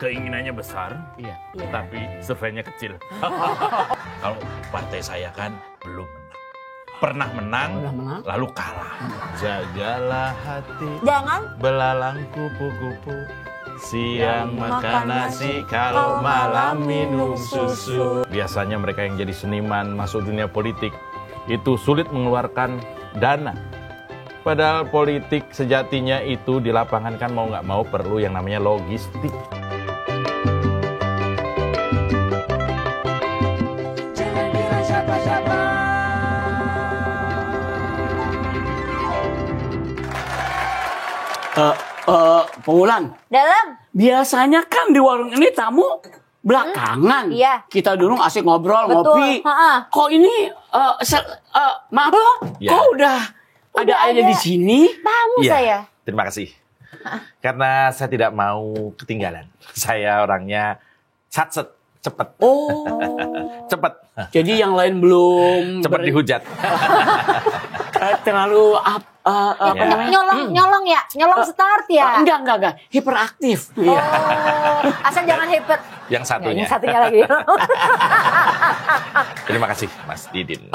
keinginannya besar, Iya. tapi surveinya kecil. Kalau partai saya kan belum menang. Pernah menang, lalu kalah. Jagalah hati, Jangan belalang kupu-kupu. Siang makan nasi, kalau malam minum susu. Biasanya mereka yang jadi seniman masuk dunia politik itu sulit mengeluarkan dana. Padahal politik sejatinya itu di lapangan kan mau nggak mau perlu yang namanya logistik. jangan kira siapa-siapa. Wulan, Dalam. biasanya kan di warung ini tamu belakangan. Iya. Kita dulu asik ngobrol, Betul. ngopi. Ha-ha. Kok ini, maaf loh, Ya. kok udah ada aja ada. di sini? Tamu Iya, saya. terima kasih. Karena saya tidak mau ketinggalan. Saya orangnya cepet. Oh, Cepet. jadi yang lain belum Cepet dihujat. terlalu apa Ya. namanya? Nyolong ya, nyolong start ya. Enggak, hiperaktif. Oh, Iya. asal jangan hebat. Yang satunya. Yang satunya lagi. Terima kasih, Mas Didin.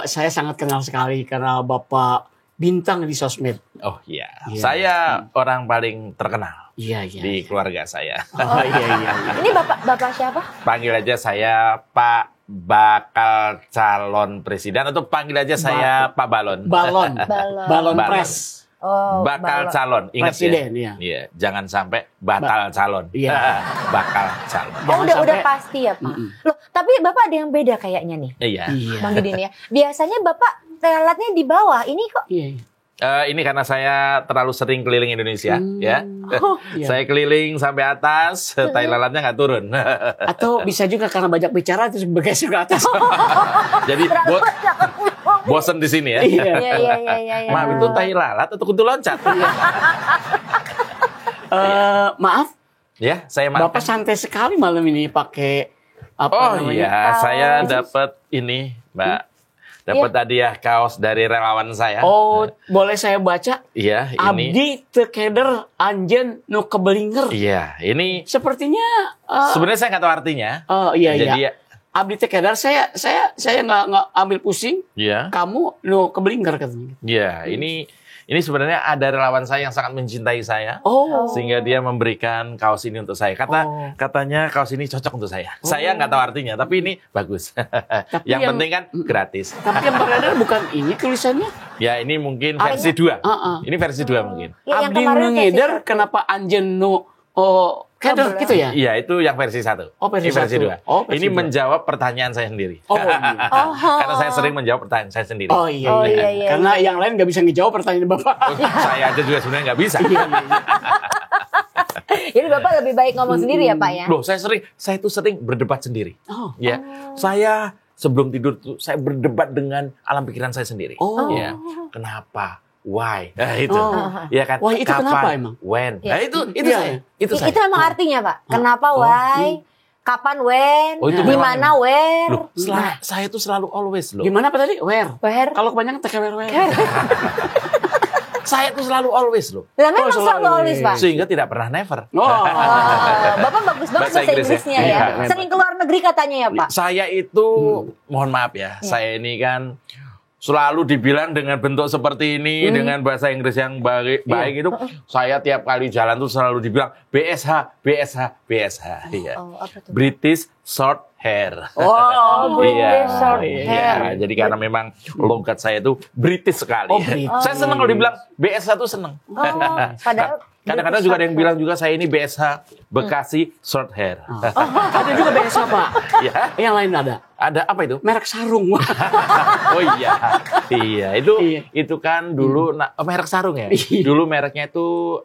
Saya sangat kenal sekali karena Bapak bintang di sosmed. Oh iya, Iya. saya orang paling terkenal Iya. di keluarga saya. Oh iya. Ini bapak siapa? Panggil aja saya Pak Bakal Calon Presiden atau panggil aja saya Pak Balon. Balon Balon. pres. Oh, Bakal calon, ingat Presiden, ya. iya. Iya, jangan sampai batal calon. Iya. Bakal calon. Oh, Jangan udah sampai- pasti ya, Pak. Loh, tapi Bapak ada yang beda kayaknya nih. Iya. Bang Didin ya. Biasanya Bapak telatnya di bawah. Ini kok Iya. Ini karena saya terlalu sering keliling Indonesia, ya. Iya. Saya keliling sampai atas, tai lalatnya nggak turun. Atau bisa juga karena banyak bicara terus bergeser ke atas. Jadi bosen di sini ya. Iya. Iya. Maaf, itu tai lalat atau kutu loncat? Maaf, Ya, saya Bapak makan. santai sekali malam ini pakai apa Oh namanya? iya, saya dapat ini, Mbak. Dapat hadiah kaos dari relawan saya. Oh, boleh saya baca? Iya, ini. Abdi tekeder anjen nu kebelinger. Iya, ini Sepertinya sebenarnya saya nggak tahu artinya. oh iya. Jadi ya, Abdi tekeder saya nggak ambil pusing. iya. Kamu nu kebelinger katanya. Iya, ini sebenarnya ada relawan saya yang sangat mencintai saya. Oh. Sehingga dia memberikan kaos ini untuk saya. Katanya kaos ini cocok untuk saya. Saya nggak tahu artinya, tapi ini bagus. yang penting kan gratis. Tapi yang beredar bukan ini tulisannya. Ya, ini mungkin versi 2. Heeh. Ini versi 2 mungkin. Ya, yang Abdi kemarin nu versi ngeder satu. kenapa anjen nu keder gitu ya? Iya, itu yang versi 1. Oh, versi Ini versi satu. 2. Oh, versi Ini dua. menjawab pertanyaan saya sendiri. Oh, iya. Karena saya sering menjawab pertanyaan saya sendiri. Oh iya. Oh, iya. Karena yang lain nggak bisa ngejawab pertanyaan Bapak. Saya aja juga sebenarnya nggak bisa. Iya. Jadi Bapak lebih baik ngomong sendiri ya, Pak ya? Loh, saya itu sering berdebat sendiri. Oh. Ya, saya sebelum tidur tuh saya berdebat dengan alam pikiran saya sendiri. Oh. Ya, kenapa? Why? Nah, itu. Oh. Ya kan? Why itu kenapa emang? When? Ya. Nah, itu Iya, saya. iya. Itu saya. Itu emang artinya, Pak. Kenapa, why? Kapan, when? Oh, itu Di memang mana, where? Loh, saya itu selalu always loh. Gimana apa tadi? Where? Where? Kalau kebanyakan TKWR. Saya itu selalu always loh. Lah memang selalu selalu always, Pak. Sehingga tidak pernah never. Oh. Oh, Bapak bagus banget Bahasa bahasa Inggris ya? Inggrisnya Iya, ya. hebat. Sering keluar negeri katanya ya, Pak. Saya itu, mohon maaf ya, saya ini kan selalu dibilang dengan bentuk seperti ini, dengan bahasa Inggris yang baik itu, saya tiap kali jalan tuh selalu dibilang BSH, BSH, BSH. Iya. Oh, apa tuh? British Short Hair. Oh, British short Iya, hair. jadi karena memang logat saya itu British sekali. Oh, British. Saya senang kalau dibilang BSH tuh senang. Oh, padahal Kadang-kadang juga ada yang bilang juga saya ini BSH Bekasi Short Hair. Ada juga BSA, Pak. Ya, Yang lain ada. ada apa itu? Merek sarung. Oh iya, iya Iya. itu kan dulu merek sarung ya. Iya. Dulu mereknya itu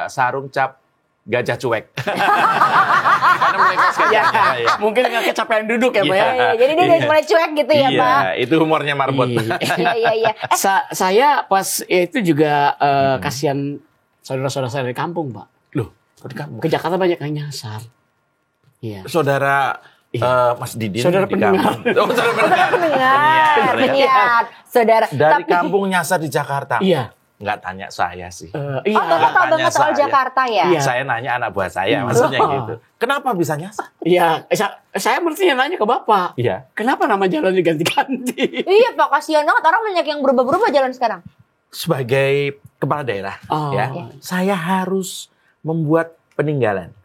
sarung cap gajah cuek. Karena mereka Ya, ya. mungkin nggak kecapean duduk ya, Pak ya. Iya, jadi dia udah mulai cuek gitu ya, Iya, Pak. itu humornya marbot. Iya. Saya pas itu juga kasihan saudara-saudara saya dari kampung, Pak. Loh, kok di kampung? Ke Jakarta banyak yang nyasar. Iya. Saudara Mas Didin Saudara di pendengar. kampung. Oh, saudara pendengar. Pendengar, Penyiar, ya. saudara. Dari Tapi kampung nyasar di Jakarta. Iya. nggak tanya saya sih. Iya. Oh, Bapak tahu banget soal saya. Jakarta ya? Iya. Saya nanya anak buah saya, maksudnya Oh. gitu. Kenapa bisa nyasar? Iya, saya mestinya nanya ke Bapak. Iya. Kenapa nama jalan diganti-ganti? Iya Pak, kasihan banget orang banyak yang berubah-berubah jalan sekarang. Sebagai kepala daerah, Oh. ya, saya harus membuat peninggalan.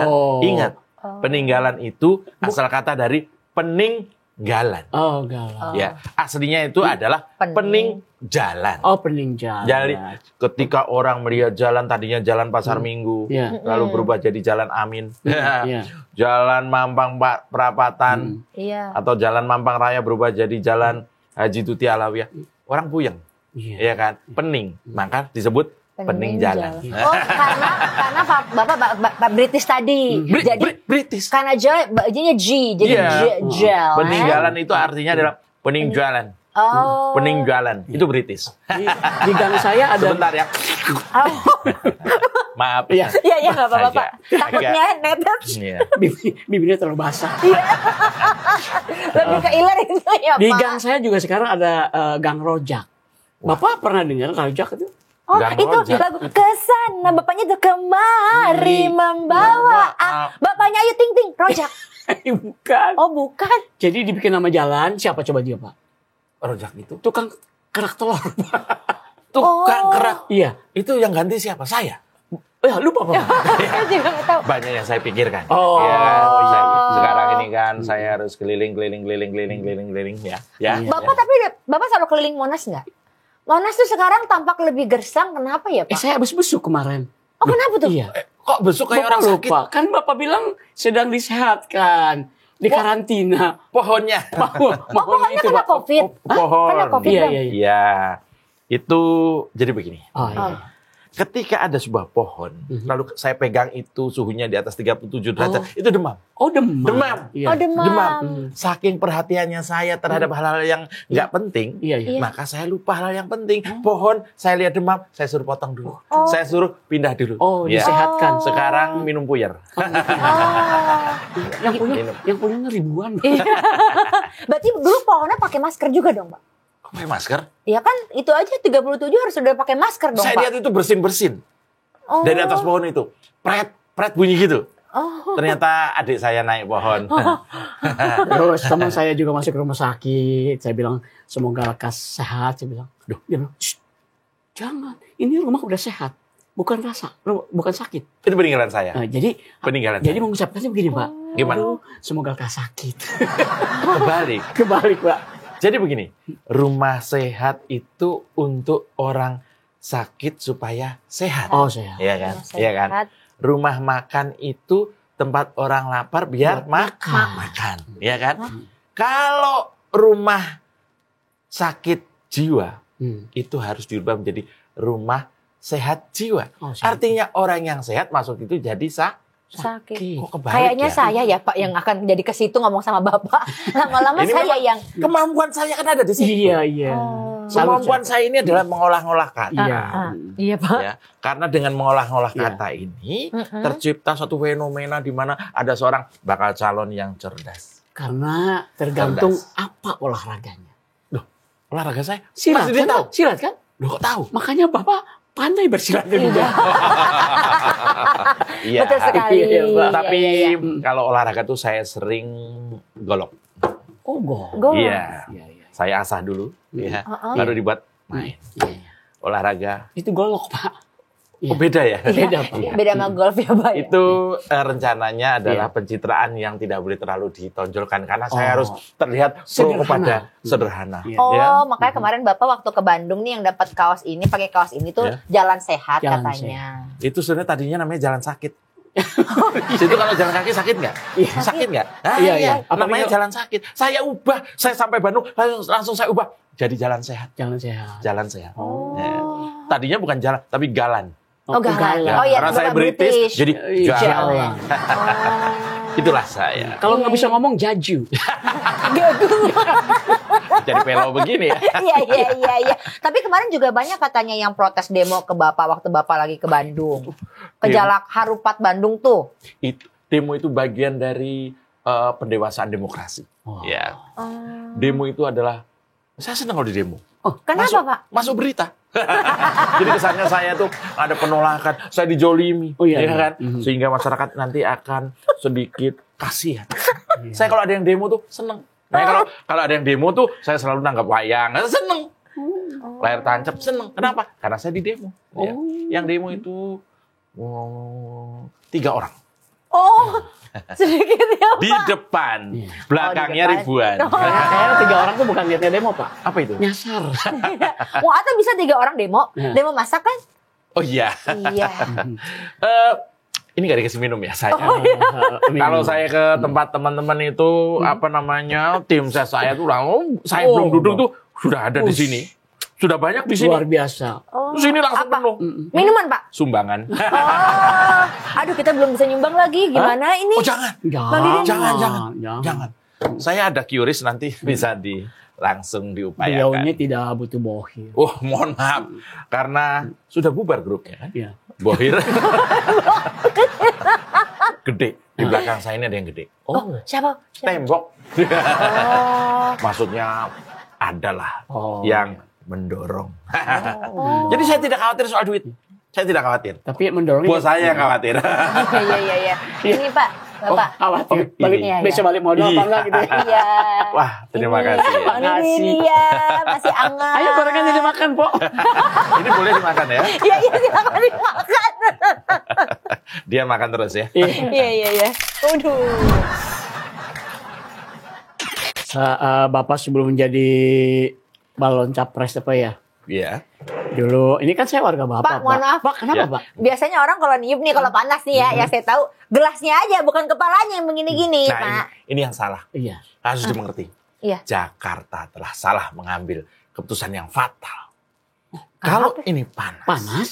Oh. Ingat, peninggalan itu asal kata dari peninggalan. Oh, galau. Ya, aslinya itu adalah peninggalan. Oh, peninggalan. Jadi ketika orang melihat jalan tadinya jalan Pasar Minggu, Iya. lalu berubah jadi Jalan Amin, Iya. Jalan Mampang Perapatan, Iya. atau Jalan Mampang Raya berubah jadi Jalan Haji Tuti Alawiyah. Orang puyeng, Iya. ya kan? Pening, maka disebut pening jalan. Oh, karena Bapak British tadi. Jadi British. karena J-nya G, jadi Iya. jalan. Peninggalan itu artinya adalah peninggalan. Oh. Peninggalan itu British. Di gang saya ada. Sebentar ya. Oh. Maaf. Iya. Iya, nggak apa-apa, Pak. Agak. Takutnya netes. Iya. Bibirnya terlalu basah. Lebih ke iler itu ya, Di Pak. gang saya juga sekarang ada gang rojak. Bapak pernah dengar rojak itu? Oh, Gang itu rojak. lagu kesana, bapaknya tuh kemari membawa. Bapaknya Ayu Ting Ting, rojak. Bukan. Oh, bukan. Jadi dibikin nama jalan, siapa coba dia, Pak? Rojak itu. Tukang kerak telur. Tukang kerak. Iya. Itu yang ganti siapa? Saya. Ya, lupa, Pak. Saya juga nggak tahu. Banyak yang saya pikirkan. Oh. Ya, Oh, iya. sekarang ini kan saya harus keliling ya. Ya. Bapak tapi Bapak selalu keliling Monas nggak? Monas tuh sekarang tampak lebih gersang. Kenapa ya, Pak? Saya habis besuk kemarin. Oh, kenapa tuh? Iya. Kok besok kayak Bapak orang sakit? lupa. Kan Bapak bilang sedang disehatkan. Di karantina. Pohonnya. Pohonnya kena COVID. Pohon. Kena COVID Iya, dong. iya, iya. Iya. Itu jadi begini. Oh, iya. Ketika ada sebuah pohon, lalu saya pegang itu suhunya di atas 37 derajat, itu demam. Oh, demam. Demam. Iya. Oh, demam. Saking perhatiannya saya terhadap hal-hal yang nggak penting, Iya, iya. maka saya lupa hal yang penting. Pohon, saya lihat demam, saya suruh potong dulu. Saya suruh pindah dulu. Oh, Ya. disehatkan. Sekarang minum puyer. Oh. Yang punya ribuan. Berarti dulu pohonnya pakai masker juga dong, Pak? Pakai masker? Ya kan, itu aja 37 harus sudah pakai masker dong, Saya Pak. lihat itu bersin-bersin. Oh. Dari atas pohon itu. Pret bunyi gitu. Oh. Ternyata adik saya naik pohon. Terus teman saya juga masuk ke rumah sakit. Saya bilang, semoga lekas sehat. Saya bilang, dia bilang, "Shh, jangan. Ini rumah udah sehat. Bukan bukan sakit." Itu peninggalan saya. Nah, jadi Peninggalan jadi saya. mengucapkannya begini, Pak. Gimana? Aduh, semoga lekas sakit. Kebalik. Kebalik, Pak. Jadi begini, rumah sehat itu untuk orang sakit supaya sehat. Oh, sehat. Iya kan? Sehat. Iya kan? Rumah makan itu tempat orang lapar biar makan. Iya kan? Kalau rumah sakit jiwa itu harus diubah menjadi rumah sehat jiwa. Oh, sehat. Artinya orang yang sehat masuk itu jadi Sakit. Kok kebalik Kayaknya ya? saya ya, Pak, yang akan jadi ke situ ngomong sama Bapak. Lama-lama Ini saya memang yang Kemampuan saya kan ada di situ. Iya, iya. Oh. Kemampuan saya ini adalah mengolah-ngolah kata. Iya. Iya, Pak. Ya, karena dengan mengolah-olah Iya. kata ini tercipta suatu fenomena di mana ada seorang bakal calon yang cerdas. Karena tergantung apa olahraganya. Olahraga saya Silat Mas Didin kan? tahu. Silat kan? Loh, kok tahu? Makanya Bapak pandai bersilat juga. Iya. Betul sekali. Iya, Pak. Tapi Iya, iya. kalau olahraga tuh saya sering golok. Oh, gol. Gol. Iya. Iya, iya. Saya asah dulu, ya. Uh-uh. Baru dibuat main. Iya. Olahraga. Itu golok, Pak. Oh, beda ya? Beda, Pak. Beda sama golf ya, Pak. ya? Itu rencananya adalah Iya. pencitraan yang tidak boleh terlalu ditonjolkan karena Oh. saya harus terlihat pro Sederhana. kepada sederhana. Iya. Oh, Ya. makanya kemarin Bapak waktu ke Bandung nih yang dapat kaos ini, pakai kaos ini tuh Ya. jalan sehat Jalan katanya. Itu sebenarnya tadinya namanya jalan sakit. Situ kalau jalan kaki sakit nggak? Iya. Sakit nggak? Ah, Iya, iya. Namanya Apalagi- jalan sakit. Saya ubah, saya sampai Bandung langsung saya ubah jadi jalan sehat. Jalan sehat. Jalan sehat. Oh. Ya. Tadinya bukan jalan, tapi galan. Oh, galan. Ya, Oh, iya, karena saya Bapak British, British. jadi Iya, jalan. jalan. Oh. Itulah saya. Kalau nggak bisa ngomong jaju. Jadi pelo begini ya. Iya. Tapi kemarin juga banyak katanya yang protes demo ke Bapak waktu Bapak lagi ke Bandung. Ke Demo. Jalak Harupat Bandung tuh. Demo itu bagian dari pendewasaan demokrasi. Oh. Ya. Oh. Demo itu adalah saya senang kalau di demo. Kenapa, Pak? Masuk berita. Jadi kesannya saya tuh ada penolakan, saya dijolimi, Oh, iya, ya iya. kan? Sehingga masyarakat nanti akan sedikit kasihan. Saya kalau ada yang demo tuh seneng. Nah, kalau ada yang demo tuh saya selalu nanggap wayang, seneng. Layar tancap seneng. Kenapa? Karena saya di demo. Ya. Yang demo itu 3 orang. Oh, sedikit ya, Pak. Di depan, belakangnya depan. ribuan. Kayaknya 3 orang tuh bukan niatnya demo, Pak. Apa itu? Nyasar. Wah, atau bisa 3 orang demo. Ya. Demo masak kan? Oh iya. Iya. Ini gak dikasih minum ya saya. Kalau Kalau saya ke tempat teman-teman itu tim saya tuh saya belum duduk tuh sudah ada di sini. Sudah banyak di sini. luar biasa. Oh, Sini langsung apa? penuh. Minuman, Pak? Sumbangan. Oh, aduh kita belum bisa nyumbang lagi. Gimana ini? Oh jangan. Jangan. Saya ada QRIS nanti bisa langsung Beliaunya diupayakan. tidak butuh bohir. Oh, mohon maaf. Karena sudah bubar grupnya kan? Iya. Bohir. Gede. Di belakang saya ini ada yang gede. Oh, siapa? Tembok. Oh. Maksudnya adalah Oh. yang mendorong. Jadi saya tidak khawatir soal duit. Saya tidak khawatir. Tapi mendorongnya Bos saya yang khawatir. Iya. Ini Pak, Bapak. khawatir. Oh, Balik, ini. Iya, bisa balik modal apa enggak gitu ya. Iya. Wah, terima kasih. Ya. Bang Didi ya, masih hangat. Ayo gorengan ini makan, Po. Ini boleh dimakan ya? Iya, silakan dimakan. Dia makan terus ya. Iya. Waduh. Bapak sebelum menjadi balon capres apa ya? Iya. Dulu, ini kan saya warga Bapak, Pak, mohon maaf. Pak, kenapa, Ya. Pak? Biasanya orang kalau niup nih kalau panas nih ya, ya saya tahu gelasnya aja bukan kepalanya yang begini-gini, Nah, Pak. ini yang salah. Iya. Harus dimengerti. Iya. Jakarta telah salah mengambil keputusan yang fatal. Kalau ini panas, Panas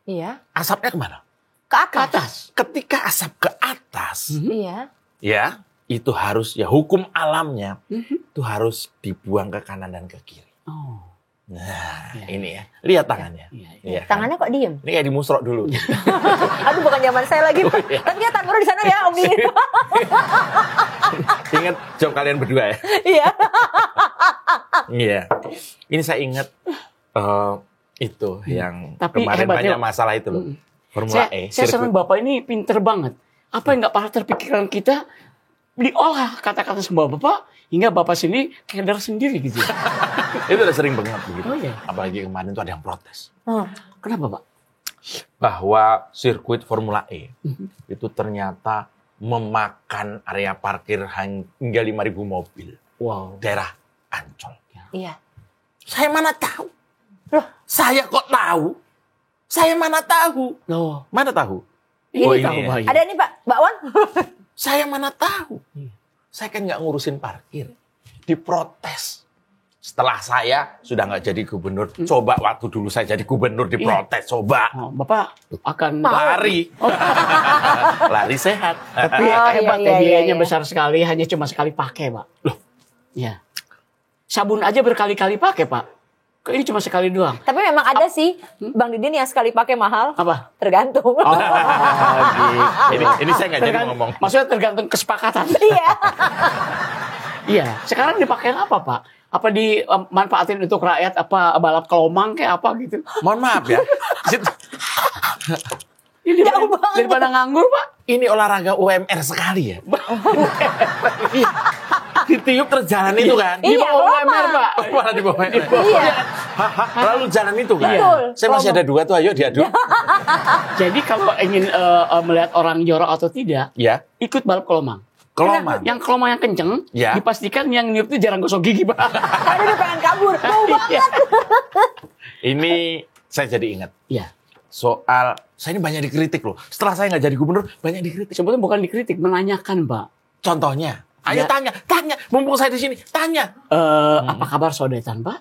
Iya. asapnya kemana? Ke ke atas. atas. Ketika asap ke atas, Iya. ya itu harus ya hukum alamnya itu harus dibuang ke kanan dan ke kiri. Oh. Nah, Ya. ini ya. Lihat tangannya. Iya. Iya kan? Tangannya kok diem? Ini kayak dimusrok dulu. Aduh, bukan zaman saya lagi, Pak. iya. Tapi kelihatan baru di sana ya, Om Didi. Ingat job kalian berdua ya? Iya. Iya. Ini saya ingat itu yang Tapi kemarin hebatnya- banyak masalah itu loh. Formula Saya E. senang sirkuit. Bapak ini pinter banget. Apa yang nggak pernah terpikirkan kita diolah kata-kata semua Bapak hingga Bapak sini keder sendiri gitu. Itu udah sering banget begitu. Oh, iya. Apalagi kemarin tuh ada yang protes. Kenapa, Pak? Bahwa sirkuit Formula E itu ternyata memakan area parkir hingga 5.000 mobil. Wow. Daerah Ancol. Iya. Saya mana tahu? Loh. Saya kok tahu? Saya mana tahu? Loh, Mana tahu? ini Oh, tahu ini ya. Pak. Ada nih, Pak. Mbak Wan. Saya mana tahu? Saya kan nggak ngurusin parkir. Diprotes. Setelah saya sudah nggak jadi gubernur. Coba waktu dulu saya jadi gubernur diprotes. Coba. Oh, Bapak akan Lari. Lari sehat. Tapi Oh, hebat iya, ya, iya, biayanya iya. besar sekali, hanya cuma sekali pakai, Pak. Loh, ya. Sabun aja berkali-kali pakai, Pak. Kok ini cuma sekali doang? Tapi memang ada sih Bang Didin yang sekali pakai mahal. Apa? Tergantung. Oh, gitu. Ini saya nggak jadi ngomong. Maksudnya tergantung kesepakatan. Iya. Iya. Sekarang dipakai apa, Pak? Apa dimanfaatin untuk rakyat? Apa balap kelomang kayak apa gitu? Mohon maaf ya. Ini Jauh banget. daripada nganggur, Pak. Ini olahraga UMR sekali ya. Iya. Ditiup terus jalan itu kan. Iya, Di bawah kelomang. UMR, Pak. Malah di bawah. Iya. Lalu jalan itu kan. Betul. Saya masih ada 2 tuh, ayo diadu. Jadi kalau ingin melihat orang jorok atau tidak, Ya, ikut balap kelomang. kelomang. Yang kelomang yang kenceng, Ya. dipastikan yang niup itu jarang gosok gigi, Pak. Karena dia pengen kabur. Mau banget. Ini saya jadi ingat. Iya. Soal, saya ini banyak dikritik loh. Setelah saya nggak jadi gubernur, banyak dikritik. Sebetulnya bukan dikritik, menanyakan, Pak. Contohnya, ayo Ya. tanya. Mumpung saya di sini, tanya. Apa kabar sodetan, Pak?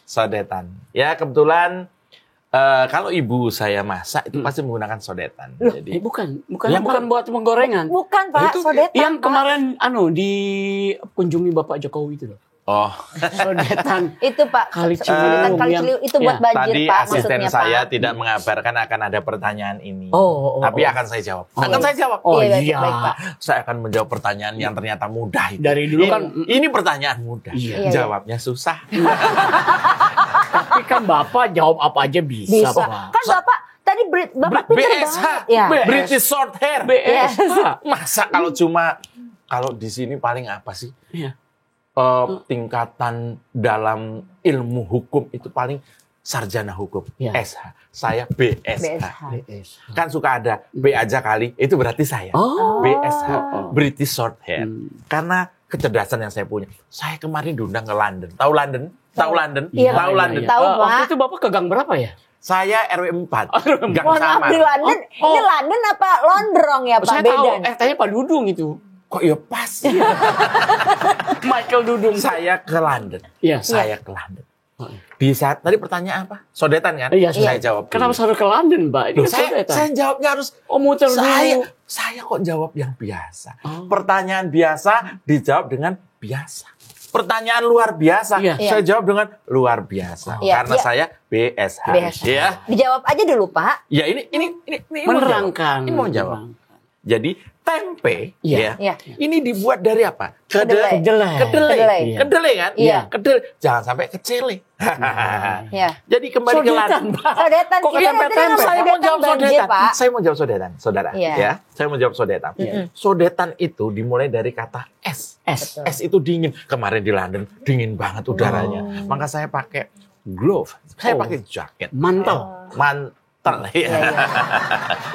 Sodetan. Ya kebetulan kalau ibu saya masak itu pasti menggunakan sodetan. Jadi Bukan Ya, bukan buat penggorengan. Bukan, Pak. Itu Sodetan, Yang Pak. kemarin dikunjungi Bapak Jokowi itu loh. Oh, Sodetan Itu Pak. Kali Sodetan Ciliwung Kali yang- Ciliwung itu buat banjir tadi Pak asisten maksudnya saya Pak. tidak mengabarkan akan ada pertanyaan ini. Oh. Tapi akan saya jawab. Oh. Akan saya jawab. Oh Iya, iya. baik, Pak. Saya akan menjawab pertanyaan yang ternyata mudah itu. Dari dulu kan Ini pertanyaan mudah. Iya. Iya. Jawabnya susah. tapi kan Bapak jawab apa aja bisa, Bisa. Pak. Kan Bapak tadi Bapak pinter BSH. banget. Ya. British short hair. BS. Masa kalau di sini paling apa sih? Iya. Tingkatan dalam ilmu hukum itu paling sarjana hukum. Iya. SH. Saya BSH. BSH. Kan suka ada B aja kali, itu berarti saya. Oh. BSH, British Short Hair. Hmm. Karena kecerdasan yang saya punya. Saya kemarin diundang ke London. Tahu London? Tahu London? Iya, Tahu iya, London? Tahu, Pak. Waktu itu Bapak ke gang berapa ya? Saya RW 4. Gang Mohon maaf sama. di London. Oh. Ini London apa Londrang ya Pak? Saya tahu, Beda. tanya Pak Dudung itu. Kok ya pas? Michael Dudung. Saya ke London. Iya. Saya ke London. Di saat tadi pertanyaan apa? Sodetan kan? Iya, Saya jawab. Kenapa dulu. harus ke London, Pak? Ini Loh, kan sodetan. saya jawabnya harus muter dulu. saya kok jawab yang biasa. Oh. Pertanyaan biasa dijawab dengan biasa. Pertanyaan luar biasa, Iya. saya jawab dengan luar biasa. Iya. Karena Iya. saya BSH. BSH. Ya. Dijawab aja dulu Pak. Ya ini mau jawab. Menerangkan. Ini mau jawab. Jadi tempe Iya. ya. Iya. Ini dibuat dari apa? Kedelai. Kedelai. Kedelai. Iya. Kedelai kan? Iya. Kedelai. Jangan sampai kecele. Ya. Jadi kembali ke Sodetan, London. Pak. Sodetan. Kok Ini tempe-tempe? tadi Saya mau sodetan jawab banjir, sodetan. Pak. Saya mau jawab sodetan, saudara. Iya. Ya, saya mau jawab sodetan. Iya. Sodetan itu dimulai dari kata es. S. Betul. Es itu dingin. Kemarin di London dingin banget udaranya. Maka saya pakai glove. Saya Oh. pakai jaket. Mantel. Mantel. Iya, iya.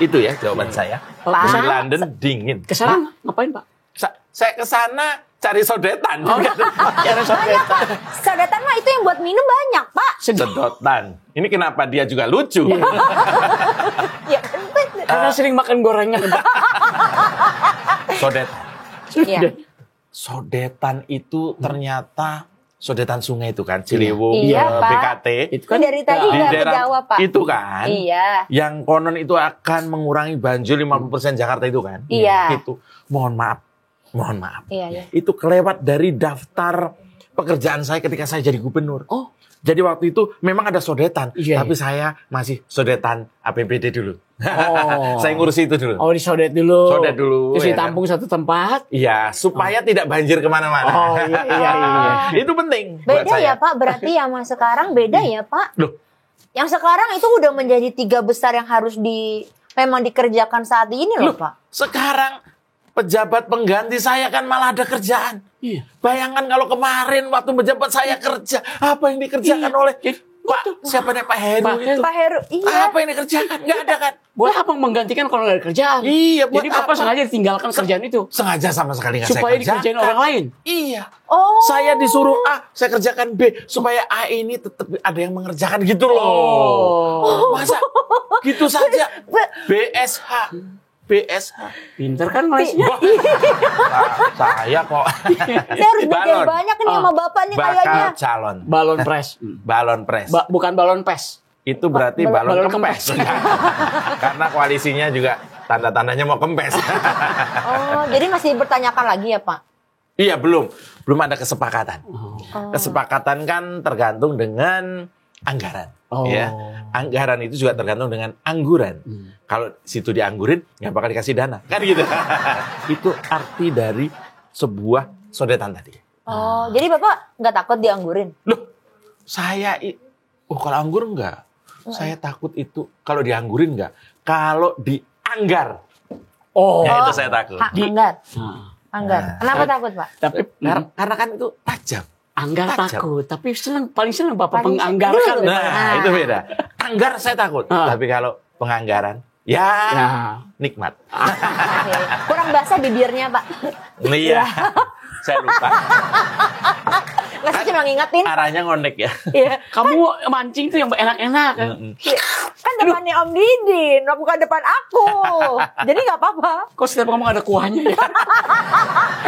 Itu ya jawaban saya. Pak. Di London dingin. Kesana ngapain, Pak? Saya ke sana cari sodetan. Cari sodetan. Sodetan mah itu yang buat minum banyak Pak. Sedotan. Ini kenapa dia juga lucu? Ya kan bener. Karena sering makan gorengan, Pak. Sodetan. Iya. Sodetan itu ternyata sodetan sungai itu kan, Ciliwung, Iya, Pak. BKT. Itu kan Dari tadi Di nggak daerah kejawab Pak. itu kan, Iya. yang konon itu akan mengurangi banjir 50% Jakarta itu kan. Iya. Itu, mohon maaf. Iya, iya. Itu kelewat dari daftar pekerjaan saya ketika saya jadi gubernur. Oh. Jadi waktu itu memang ada sodetan, Iya, tapi saya masih sodetan APBD dulu. Oh. Saya ngurusi itu dulu. Oh, disodet dulu. Sodet dulu, Terus ya ditampung satu tempat. Iya, supaya tidak banjir kemana-mana. Oh, iya, iya, iya. Itu penting buat Beda saya. ya Pak, berarti yang sekarang beda ya Pak. Loh, Yang sekarang itu udah menjadi 3 besar yang harus memang dikerjakan saat ini loh Pak. sekarang pejabat pengganti saya kan malah ada kerjaan. Iya. Bayangkan kalau kemarin waktu pejabat saya kerja, apa yang dikerjakan Iya. oleh Pak, siapa nih Pak Heru Pak itu? Pak Heru, iya. Apa yang dikerjakan? Nggak ada kan? Buat apa menggantikan kalau nggak ada kerjaan? Iya, buat Jadi Bapak apa? sengaja tinggalkan kerjaan itu. Sengaja sama sekali nggak Supaya saya kerjakan. dikerjain orang lain. Iya. Oh. Saya disuruh A, saya kerjakan B. Supaya A ini tetap ada yang mengerjakan gitu loh. Oh. Masa gitu saja? BSH. Pinter kan ngelesnya? Wah, saya kok. Saya harus belajar banyak nih sama Bapak nih Bakal kayaknya. calon. Balon pres. Balon pres. Bukan balon pes. Itu berarti balon balon kempes. Karena koalisinya juga tanda-tandanya mau kempes. Oh, jadi masih dipertanyakan lagi ya Pak? Iya, belum ada kesepakatan. Oh. Kesepakatan kan tergantung dengan anggaran. Oh. Ya. Anggaran itu juga tergantung dengan angguran. Kalau situ dianggurin, nggak bakal dikasih dana. Kan gitu. Itu arti dari sebuah sodetan tadi. Oh, jadi Bapak nggak takut dianggurin? Loh, kalau anggur enggak. Saya takut itu kalau dianggurin enggak. Kalau dianggar. Oh. Ya itu saya takut. Anggar. Nah, Anggar. Kenapa takut Pak? tapi Karena kan itu tajam. anggar Tajam. takut. Tapi paling senang Bapak Paling menganggarkan. senang. Nah, itu beda. Anggar saya takut. Tapi kalau penganggaran, ya, Ya. nikmat. Oke. Kurang basah bibirnya Pak. Iya. Saya lupa. Nggak sih cuma ngingetin. Arahnya ngondek ya. Iya. Kamu mancing tuh yang enak-enak kan? Kan depannya Om Didin, bukan depan aku. Jadi nggak apa-apa. Kok setiap ngomong ada kuahnya ya?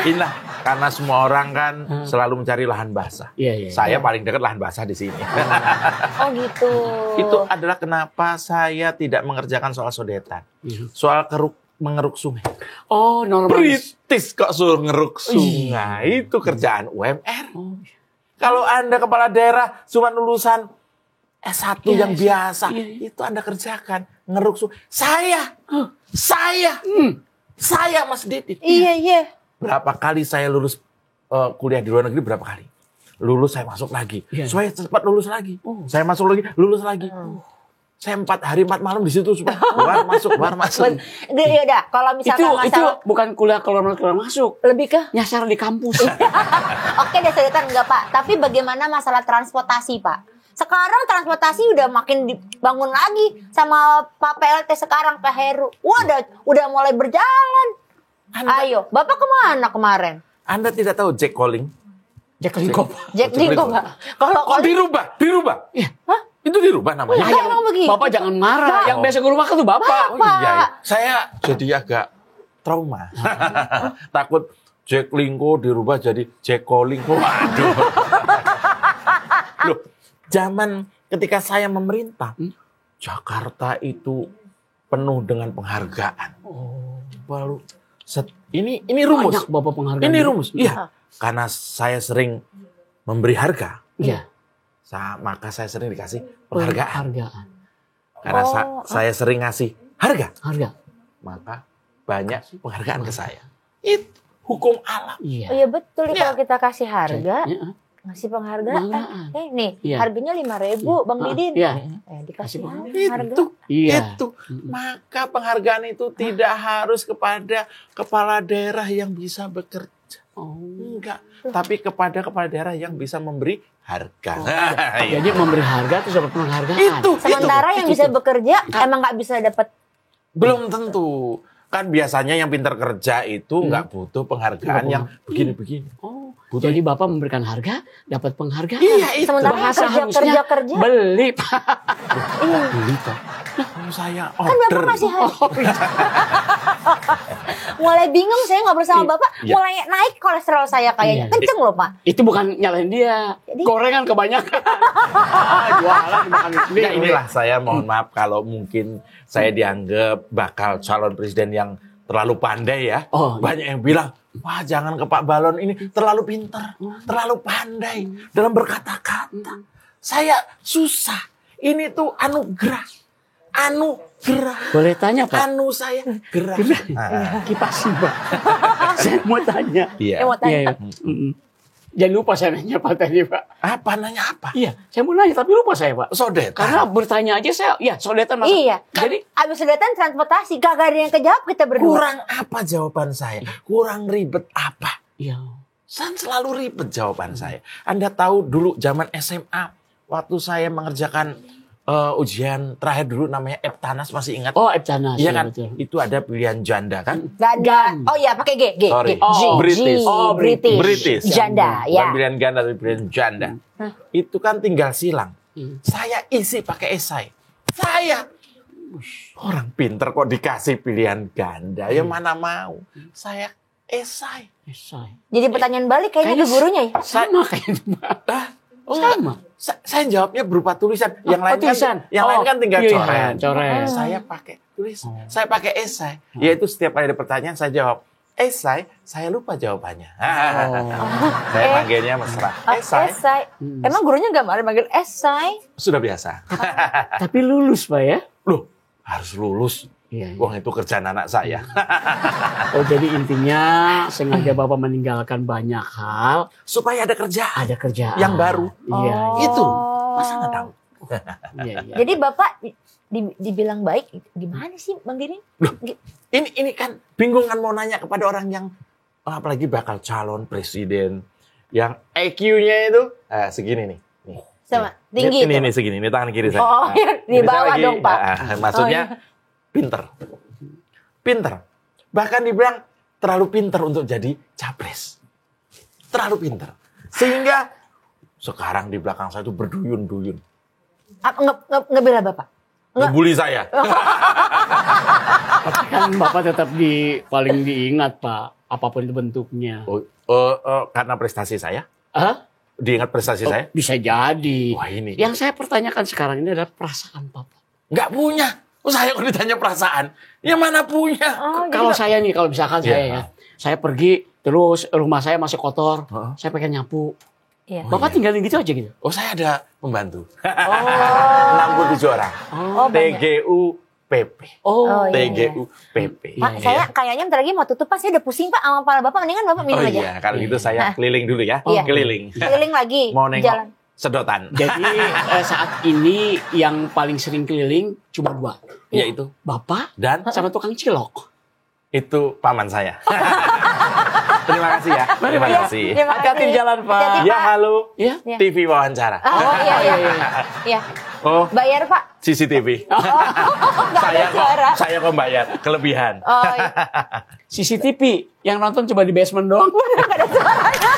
Inilah karena semua orang kan selalu mencari lahan basah. Iya, iya. Saya paling dekat lahan basah di sini. Oh gitu. Itu adalah kenapa saya tidak mengerjakan soal sodetan. Soal mengeruk sungai. Oh, normal. British kok suruh ngeruk sungai. Itu kerjaan UMR. Oh. Kalau Anda kepala daerah cuma lulusan S1 Iya, yang biasa, iya. itu Anda kerjakan. Ngeruk saya Mas Didit. Iya. Berapa kali saya lulus kuliah di luar negeri, berapa kali? Lulus saya masuk lagi. Iya. Supaya cepat lulus lagi. Saya masuk lagi, lulus lagi. Saya 4 hari 4 malam di situ supaya keluar masuk. Ya udah, kalau misalkan Itu bukan kuliah keluar masuk. lebih ke Nyasar di kampus. Oke deh, Sodetan enggak Pak. Tapi bagaimana masalah transportasi Pak? Sekarang transportasi udah makin dibangun lagi sama Pak PLT sekarang, Pak Heru. Udah mulai berjalan. Ayo, Bapak kemana kemarin? Anda tidak tahu Jack Calling? Jack Lingkop. Jack Linko Pak. Kalau Oh, dirubah. Iya. Hah? Itu dirubah namanya. Iya, emang begitu. Bapak jangan marah. Yang biasa ke rumah kan tuh Bapak. Oh iya. Saya jadi agak trauma. Takut Jack Linko dirubah jadi Jack Calling. Waduh. Loh, zaman ketika saya memerintah, Jakarta itu penuh dengan penghargaan. Baru ini rumus. Banyak Bapak penghargaan. Ini rumus. Iya. Karena saya sering memberi harga, Iya. maka saya sering dikasih penghargaan. Karena Oh. saya sering ngasih harga, maka banyak penghargaan ke saya. Itu hukum alam. Iya. Iya betul nih, Iya. kalau kita kasih harga, Iya. ngasih penghargaan. Penghargaan. Nih, Iya. harganya 5.000 Bang Didin. Iya. Dikasih Kasih harga. Iya. Itu. Maka penghargaan itu tidak harus kepada kepala daerah yang bisa bekerja. Enggak. Tapi kepada kepala daerah yang bisa memberi harga. Iya. Jadi memberi harga terus dapat penghargaan. Sementara yang bisa bekerja emang nggak bisa dapat. Belum tentu. Kan biasanya yang pintar kerja itu nggak butuh penghargaan yang begini-begini. Oh, jadi Bapak memberikan harga, dapat penghargaan. Iya, itu. Sementara yang Bahasa kerja harusnya kerja. beli, Pak. Beli, Pak. Kalau saya Kan order. Bapak masih mulai bingung saya ngobrol sama Bapak, Iya. mulai naik kolesterol saya kayaknya. Iya. Kenceng loh Pak. Itu bukan nyalain dia. Jadi- Gorengan kebanyakan. Jualan makan sendiri. Ya inilah saya mohon maaf kalau mungkin saya dianggap bakal calon presiden yang terlalu pandai ya. Oh, iya. Banyak yang bilang, wah jangan ke Pak Balon ini terlalu pintar, terlalu pandai dalam berkata-kata. Saya susah. Ini tuh anugerah. Boleh tanya, Pak? Saya gerah. Nah, Kipas sih, Pak. Saya mau tanya. iya. Mau tanya. Iya. Jangan lupa saya nanya Pak tadi, Pak. Apa nanya apa? Iya, saya mau nanya tapi lupa saya, Pak. Sodet. Karena bertanya aja saya, ya sodetan masa. Iya. Jadi Abis sodetan transportasi, gak ada yang kejawab kita berdua. kurang apa jawaban saya? Kurang ribet apa? iya. Selalu ribet jawaban saya. Anda tahu dulu zaman SMA, waktu saya mengerjakan ujian terakhir dulu namanya Eptanas, masih ingat? Oh, Eptanas. Iya ya, kan? betul. Itu ada pilihan janda kan? Ganda. Oh iya, pakai G. Sorry. British. British. Janda, Bukan ya. pilihan ganda, tapi pilihan janda. Itu kan tinggal silang. Saya isi pakai esai. Orang pinter kok dikasih pilihan ganda. Ya mana mau. Saya esai. Esai. Jadi pertanyaan balik kayaknya ke gurunya ya. Sama kayaknya, Pak. Sama. Saya jawabnya berupa tulisan. Yang lain tulisan. kan, yang lain kan tinggal Iya, coret. coret. Saya pakai tulisan. Saya pakai esai. Yaitu setiap kali ada pertanyaan saya jawab esai. Saya lupa jawabannya. Saya panggilnya mesra. Esai. Esai. Emang gurunya gak marah manggil esai? Sudah biasa. Tapi lulus, Pak ya? Loh, harus lulus. Iya. Wah, itu kerjaan anak saya. Oh, jadi intinya sengaja Bapak meninggalkan banyak hal, Supaya ada kerjaan. ada kerjaan. Yang baru. Iya, Itu. Masa nggak tahu? iya, iya. Jadi Bapak dibilang baik gimana sih Bang Dini? Ini kan bingung kan mau nanya kepada orang yang apalagi bakal calon presiden yang IQ-nya itu segini nih. Nih. Sama tinggi itu. Ini segini, ini tangan kiri saya. Oh, iya, di ini saya bawah dong, Pak. Maksudnya pinter. Bahkan dibilang terlalu pinter untuk jadi capres. Terlalu pinter. Sehingga sekarang di belakang saya itu berduyun-duyun. Ngebela Bapak. Ngebully saya. Tapi kan Bapak tetap paling diingat, Pak. Apapun itu bentuknya. Karena prestasi saya. Hah? Diingat prestasi Oh, saya. bisa jadi. Wah, ini. Yang saya pertanyakan sekarang ini adalah perasaan Bapak. Nggak punya. Saya kalau ditanya perasaan, ya mana punya? Kalau saya nih, kalau misalkan Iya. saya ya, saya pergi terus rumah saya masih kotor, Heeh. saya pengen nyapu. Iya. Bapak tinggalin gitu aja gitu. Oh, saya ada pembantu. Oh. 67 orang. Oh, banyak. TGUPP. Oh, iya. TGUPP. Pak, saya kayaknya bentar lagi mau tutup Pak. Saya udah pusing Pak sama kepala Bapak. Mendingan Bapak minum Oh aja. iya, kalau gitu saya keliling dulu ya. Iya. Keliling. Keliling lagi. Mau nengok Jalan. sedotan. Jadi saat ini yang paling sering keliling cuma 2. Yaitu Bapak dan sama tukang cilok. itu paman saya. Terima kasih ya. Terima Iya, kasih. terima Hati-hati kasih. di jalan, Pak. Hati-hati, Ya Pak. halo. Ya. Iya. TV wawancara. Oh iya, iya. Iya. Oh, Bayar Pak. CCTV. Nggak ada suara. Saya kok bayar kelebihan. Oh iya. CCTV yang nonton cuma di basement doang. Nggak ada suaranya.